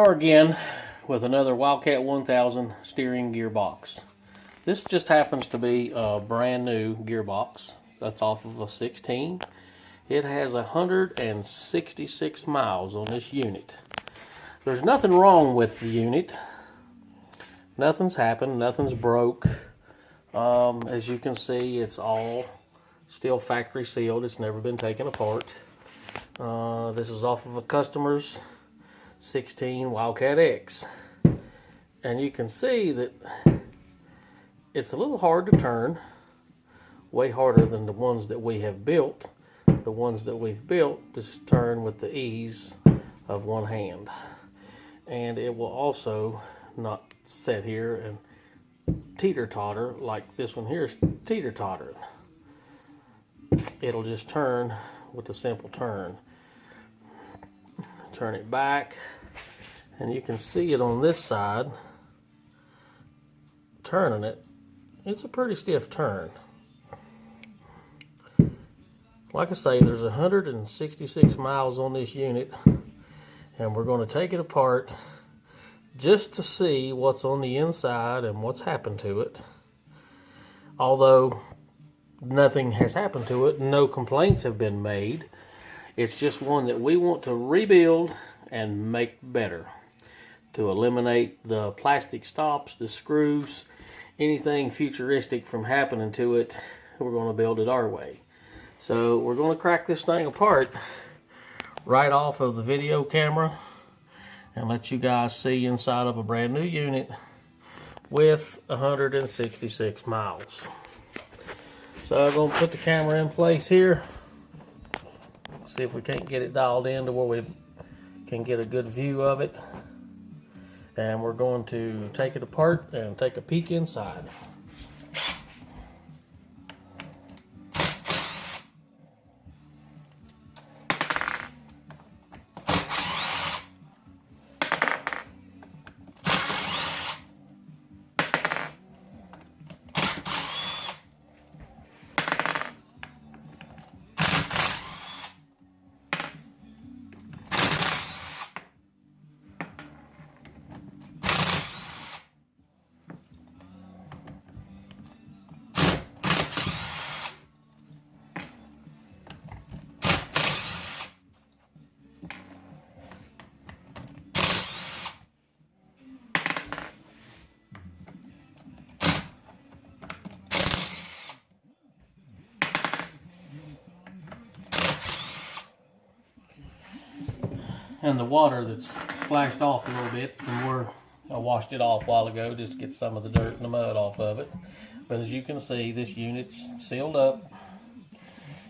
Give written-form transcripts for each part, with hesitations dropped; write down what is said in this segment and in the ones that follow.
are again with another Wildcat 1000 steering gearbox. This just happens to be a brand new gearbox. That's off of a 16. It has 166 miles on this unit. There's nothing wrong with the unit. Nothing's happened, nothing's broke. As you can see, it's all still factory sealed. It's never been taken apart. This is off of a customer's 16 Wildcat X. And you can see that it's a little hard to turn. Way harder than the ones that we have built. The ones that we've built just turn with the ease of one hand. And it will also not sit here and teeter-totter like this one here is teeter-tottering. It'll just turn with a simple turn. Turn it back, and you can see it on this side. Turning it, it's a pretty stiff turn. Like I say, there's 166 miles on this unit, and we're going to take it apart just to see what's on the inside and what's happened to it. Although nothing has happened to it, no complaints have been made. It's just one that we want to rebuild and make better, to eliminate the plastic stops, the screws, anything futuristic from happening to it. We're going to build it our way. So we're going to crack this thing apart right off of the video camera and let you guys see inside of a brand new unit with 166 miles. So I'm going to put the camera in place here. See if we can't get it dialed in to where we can get a good view of it. And we're going to take it apart and take a peek inside. And the water that's splashed off a little bit from where I washed it off a while ago just to get some of the dirt and the mud off of it. But as you can see, this unit's sealed up.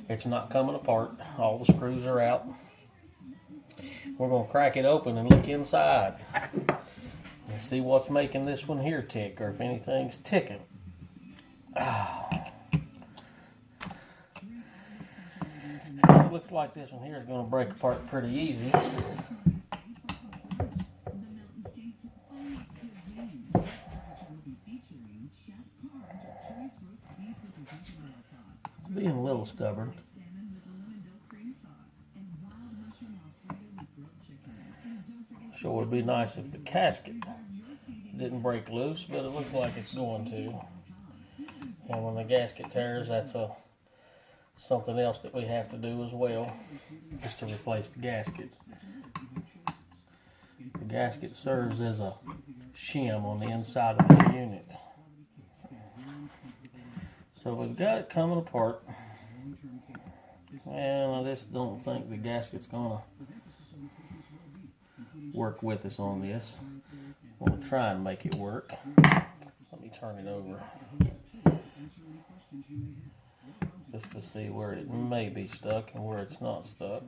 It's not coming apart. All the screws are out. We're going to crack it open and look inside and see what's making this one here tick, or if anything's ticking. It looks like this one here is going to break apart pretty easy. It's being a little stubborn. Sure would be nice if the gasket didn't break loose, but it looks like it's going to. And when the gasket tears, that's something else that we have to do as well, is to replace the gasket. The gasket serves as a shim on the inside of this unit. So we've got it coming apart, and I just don't think the gasket's gonna work with us on this. I'm gonna try and make it work. Let me turn it over just to see where it may be stuck and where it's not stuck.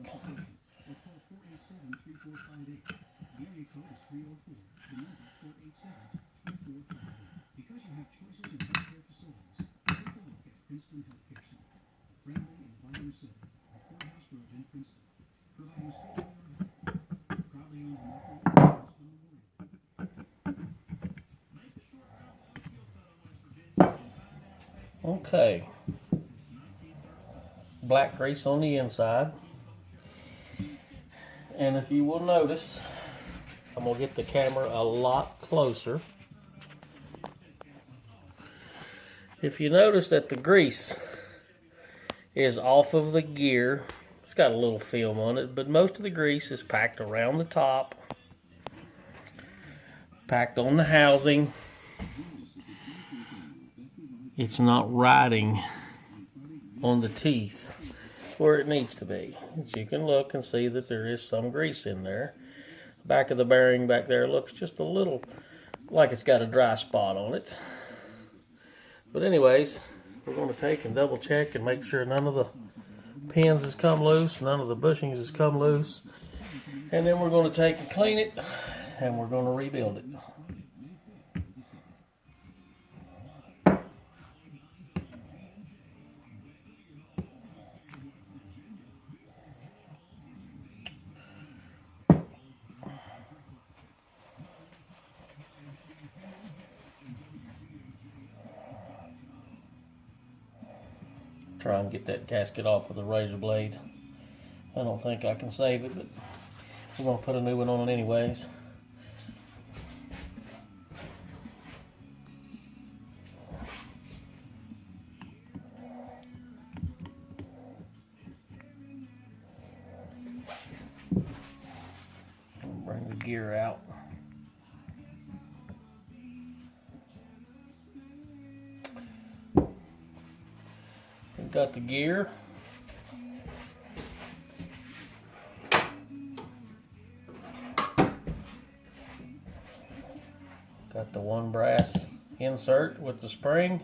Okay. Black grease on the inside. And if you will notice, I'm going to get the camera a lot closer. If you notice that the grease is off of the gear, it's got a little film on it, but most of the grease is packed around the top, packed on the housing. It's not riding on the teeth where it needs to be. As you can look and see that there is some grease in there. Back of the bearing back there looks just a little like it's got a dry spot on it. But anyways, we're going to take and double check and make sure none of the pins has come loose, none of the bushings has come loose. And then we're going to take and clean it, and we're going to rebuild it. Try and get that gasket off with a razor blade. I don't think I can save it, but we're going to put a new one on it anyways. Bring the gear out. We've got the gear. Got the one brass insert with the spring.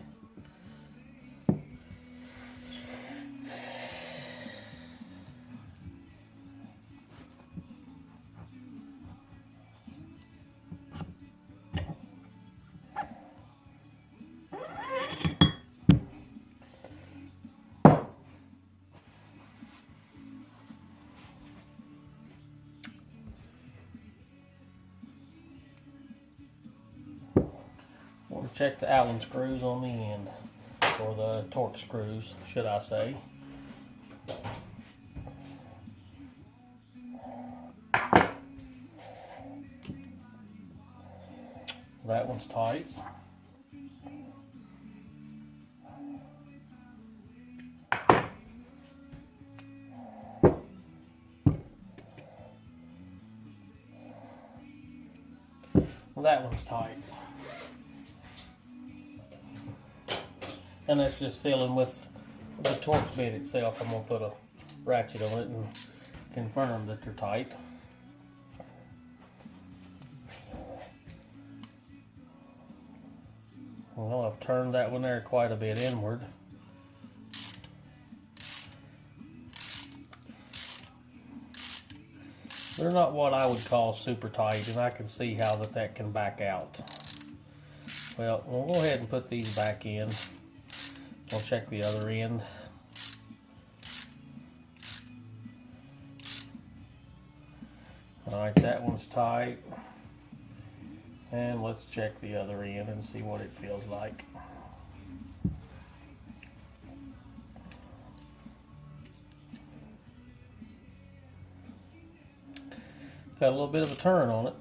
Want to check the Allen screws on the end, or the torque screws, should I say. That one's tight. Well, that one's tight. And that's just filling with the Torx bit itself. I'm going to put a ratchet on it and confirm that they're tight. Well, I've turned that one there quite a bit inward. They're not what I would call super tight, and I can see how that can back out. Well, we'll go ahead and put these back in. We'll check the other end. Alright, that one's tight. And let's check the other end and see what it feels like. Got a little bit of a turn on it.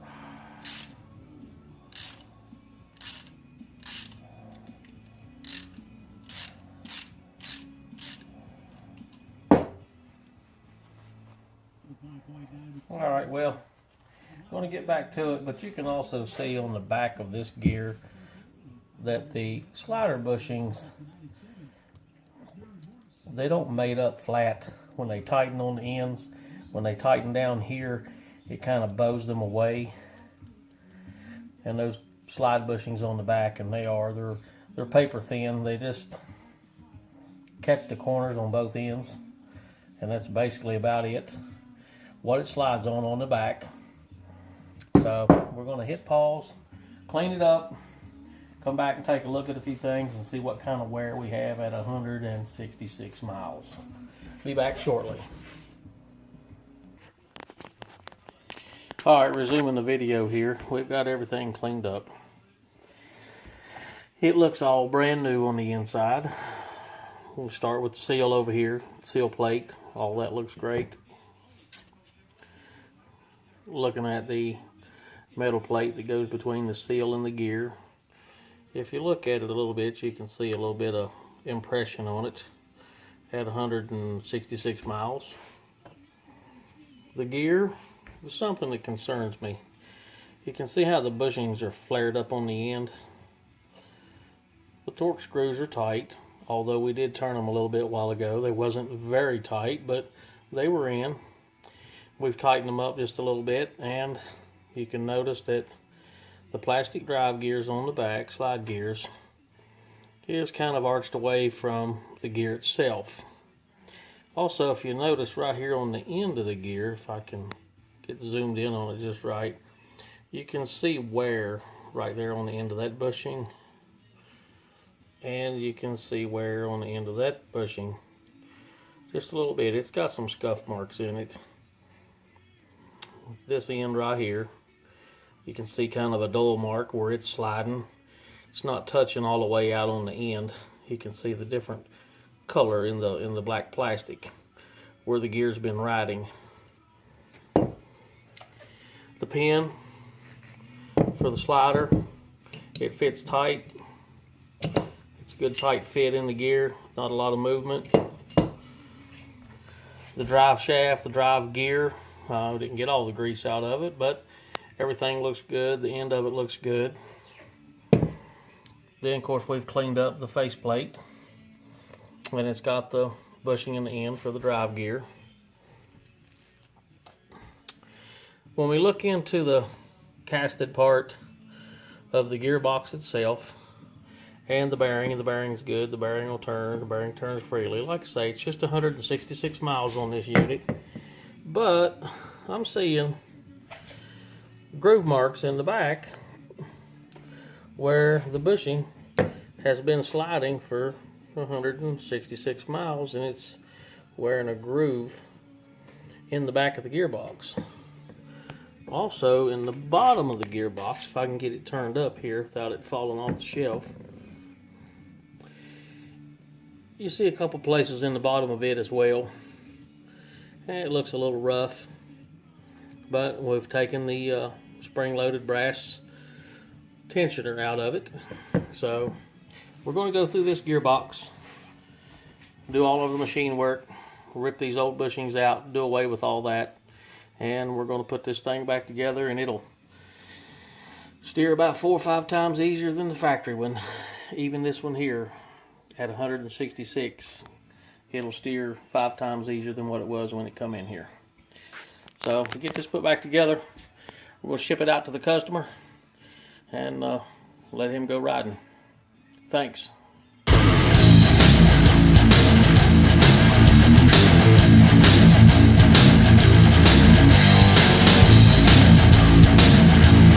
Alright, well, I'm going to get back to it, but you can also see on the back of this gear that the slider bushings, they don't mate up flat when they tighten on the ends. When they tighten down here, it kind of bows them away. And those slide bushings on the back, and they're paper thin. They just catch the corners on both ends, and that's basically about it. What it slides on the back. So we're going to hit pause, clean it up, come back and take a look at a few things and see what kind of wear we have at 166 miles. Be back shortly. Alright, resuming the video here. We've got everything cleaned up. It looks all brand new on the inside. We'll start with the seal over here, seal plate. All that looks great. Looking at the metal plate that goes between the seal and the gear. If you look at it a little bit, you can see a little bit of impression on it at 166 miles. The gear is something that concerns me. You can see how the bushings are flared up on the end. The torque screws are tight, although we did turn them a little bit a while ago. They wasn't very tight, but they were in. We've tightened them up just a little bit, and you can notice that the plastic drive gears on the back, slide gears, is kind of arched away from the gear itself. Also, if you notice right here on the end of the gear, if I can get zoomed in on it just right, you can see wear right there on the end of that bushing, and you can see wear on the end of that bushing just a little bit. It's got some scuff marks in it. This end right here, you can see kind of a dull mark where it's sliding. It's not touching all the way out on the end. You can see the different color in the black plastic where the gear's been riding. The pin for the slider, it fits tight. It's a good tight fit in the gear, not a lot of movement. The drive shaft, the drive gear, didn't get all the grease out of it, but everything looks good. The end of it looks good. Then of course we've cleaned up the faceplate, and it's got the bushing in the end for the drive gear. When we look into the casted part of the gearbox itself and the bearing is good. The bearing will turn. The bearing turns freely. Like I say, it's just 166 miles on this unit, but I'm seeing groove marks in the back where the bushing has been sliding for 166 miles, and it's wearing a groove in the back of the gearbox. Also, in the bottom of the gearbox, if I can get it turned up here without it falling off the shelf, you see a couple places in the bottom of it as well. And it looks a little rough, but we've taken the spring-loaded brass tensioner out of it. So we're going to go through this gearbox, do all of the machine work, rip these old bushings out, do away with all that, and we're going to put this thing back together, and it'll steer about 4 or 5 times easier than the factory one. Even this one here at 166, it'll steer 5 times easier than what it was when it come in here. So to get this put back together, we'll ship it out to the customer and let him go riding. Thanks.